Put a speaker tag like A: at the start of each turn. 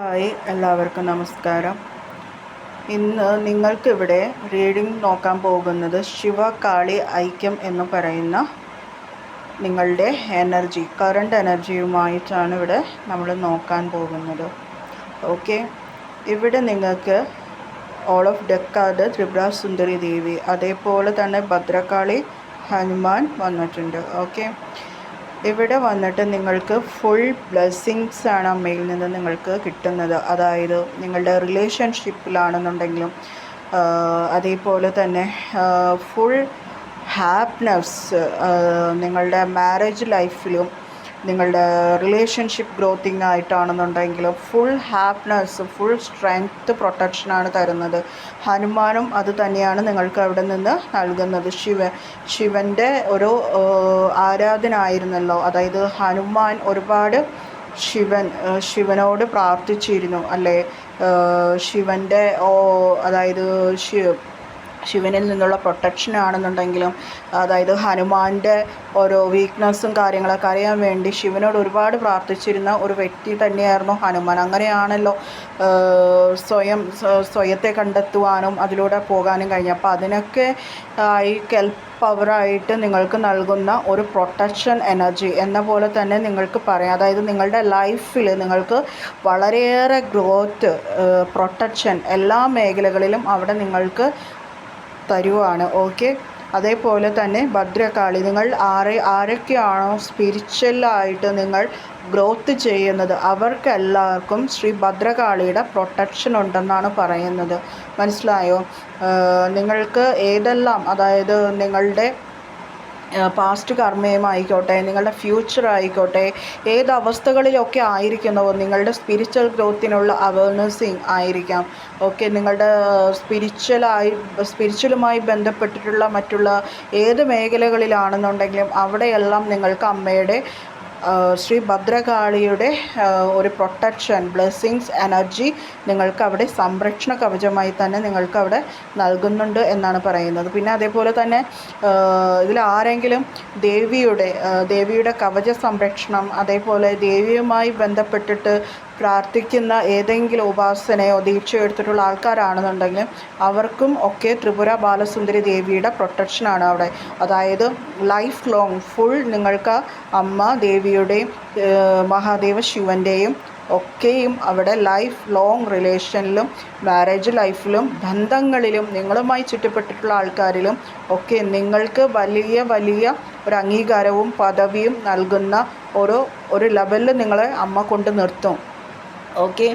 A: Hi, എല്ലാവർക്കും നമസ്കാരം. ഇന്ന് നിങ്ങൾക്കിവിടെ റീഡിംഗ് നോക്കാൻ പോകുന്നത് ശിവകാളി ഐക്യം എന്ന് പറയുന്ന നിങ്ങളുടെ എനർജി, കറണ്ട് എനർജിയുമായിട്ടാണ് ഇവിടെ നമ്മൾ നോക്കാൻ പോകുന്നത്. ഓക്കെ, ഇവിടെ നിങ്ങൾക്ക് all of deck card Tripura Sundari Devi, അതേപോലെ തന്നെ ഭദ്രകാളി, ഹനുമാൻ വന്നിട്ടുണ്ട്. ഓക്കെ, ഇവിടെ വന്നിട്ട് നിങ്ങൾക്ക് ഫുൾ ബ്ലെസ്സിങ്സ് ആണ് അമ്മയിൽ നിന്ന് നിങ്ങൾക്ക് കിട്ടുന്നത്. അതായത് നിങ്ങളുടെ റിലേഷൻഷിപ്പിലാണെന്നുണ്ടെങ്കിലും അതേപോലെ തന്നെ ഫുൾ ഹാപ്പിനെസ്, നിങ്ങളുടെ മാരേജ് ലൈഫിലും നിങ്ങളുടെ റിലേഷൻഷിപ്പ് ഗ്രോത്തിങ് ആയിട്ടാണെന്നുണ്ടെങ്കിലും ഫുൾ ഹാപ്പിനെസ്, ഫുൾ സ്ട്രെങ്ത്ത്, പ്രൊട്ടക്ഷനാണ് തരുന്നത്. ഹനുമാനും അത് തന്നെയാണ് നിങ്ങൾക്ക് അവിടെ നിന്ന് നൽകുന്നത്. ശിവൻ്റെ ഒരു ആരാധനായിരുന്നല്ലോ. അതായത് ഹനുമാൻ ഒരുപാട് ശിവനോട് പ്രാർത്ഥിച്ചിരുന്നു അല്ലേ. ശിവൻ്റെ അതായത് ശിവനിൽ നിന്നുള്ള പ്രൊട്ടക്ഷൻ ആണെന്നുണ്ടെങ്കിലും, അതായത് ഹനുമാൻ്റെ ഓരോ വീക്ക്നെസ്സും കാര്യങ്ങളൊക്കെ അറിയാൻ വേണ്ടി ശിവനോട് ഒരുപാട് പ്രാർത്ഥിച്ചിരുന്ന ഒരു വ്യക്തി തന്നെയായിരുന്നു ഹനുമാൻ. അങ്ങനെയാണല്ലോ സ്വയത്തെ കണ്ടെത്തുവാനും അതിലൂടെ പോകാനും കഴിഞ്ഞു. അപ്പോൾ അതിനൊക്കെ ഈ പവറായിട്ട് നിങ്ങൾക്ക് നൽകുന്ന ഒരു പ്രൊട്ടക്ഷൻ എനർജി എന്ന പോലെ തന്നെ നിങ്ങൾക്ക് പറയാം. അതായത് നിങ്ങളുടെ ലൈഫിൽ നിങ്ങൾക്ക് വളരെയേറെ ഗ്രോത്ത്, പ്രൊട്ടക്ഷൻ എല്ലാ മേഖലകളിലും അവിടെ നിങ്ങൾക്ക് തരുവാണ്. ഓക്കെ, അതേപോലെ തന്നെ ഭദ്രകാളി, നിങ്ങൾ ആരൊക്കെയാണോ സ്പിരിച്വലായിട്ട് നിങ്ങൾ ഗ്രോത്ത് ചെയ്യുന്നത് അവർക്കെല്ലാവർക്കും ശ്രീ ഭദ്രകാളിയുടെ പ്രൊട്ടക്ഷൻ ഉണ്ടെന്നാണ് പറയുന്നത്. മനസ്സിലായോ? നിങ്ങൾക്ക് ഏതെല്ലാം, അതായത് നിങ്ങളുടെ പാസ്റ്റ് കർമ്മയുമായിക്കോട്ടെ, നിങ്ങളുടെ ഫ്യൂച്ചർ ആയിക്കോട്ടെ, ഏത് അവസ്ഥകളിലൊക്കെ ആയിരിക്കുന്നുവോ നിങ്ങളുടെ ഗ്രോത്തിനുള്ള അവയർനെസ്സിങ് ആയിരിക്കാം. ഓക്കെ, നിങ്ങളുടെ സ്പിരിച്വലുമായി ബന്ധപ്പെട്ടിട്ടുള്ള മറ്റുള്ള ഏത് മേഖലകളിലാണെന്നുണ്ടെങ്കിലും അവിടെയെല്ലാം നിങ്ങൾക്ക് അമ്മയുടെ ശ്രീ ഭദ്രകാളിയുടെ ഒരു പ്രൊട്ടക്ഷൻ, ബ്ലെസ്സിങ്സ്, എനർജി നിങ്ങൾക്ക് അവിടെ സംരക്ഷണ കവചമായി തന്നെ നിങ്ങൾക്ക് അവിടെ നൽകുന്നുണ്ട് എന്നാണ് പറയുന്നത്. പിന്നെ അതേപോലെ തന്നെ ഇതിൽ ആരെങ്കിലും ദേവിയുടെ കവച സംരക്ഷണം, അതേപോലെ ദേവിയുമായി ബന്ധപ്പെട്ടിട്ട് പ്രാർത്ഥിക്കുന്ന ഏതെങ്കിലും ഉപാസനയോ ദീക്ഷയോ എടുത്തിട്ടുള്ള ആൾക്കാരാണെന്നുണ്ടെങ്കിൽ അവർക്കും ഒക്കെ ത്രിപുര ബാലസുന്ദരി ദേവിയുടെ പ്രൊട്ടക്ഷനാണ് അവിടെ. അതായത് ലൈഫ് ലോങ് ഫുൾ നിങ്ങൾക്ക് അമ്മ ദേവിയുടെയും മഹാദേവ ശിവൻ്റെയും ഒക്കെയും അവിടെ ലൈഫ് ലോങ് റിലേഷനിലും മാരേജ് ലൈഫിലും ബന്ധങ്ങളിലും നിങ്ങളുമായി ചുറ്റപ്പെട്ടിട്ടുള്ള ആൾക്കാരിലും ഒക്കെ നിങ്ങൾക്ക് വലിയ വലിയ ഒരു അംഗീകാരവും പദവിയും നൽകുന്ന ഒരു ലെവലിൽ നിങ്ങളെ അമ്മ കൊണ്ട് നിർത്തും. ഓക്കെ,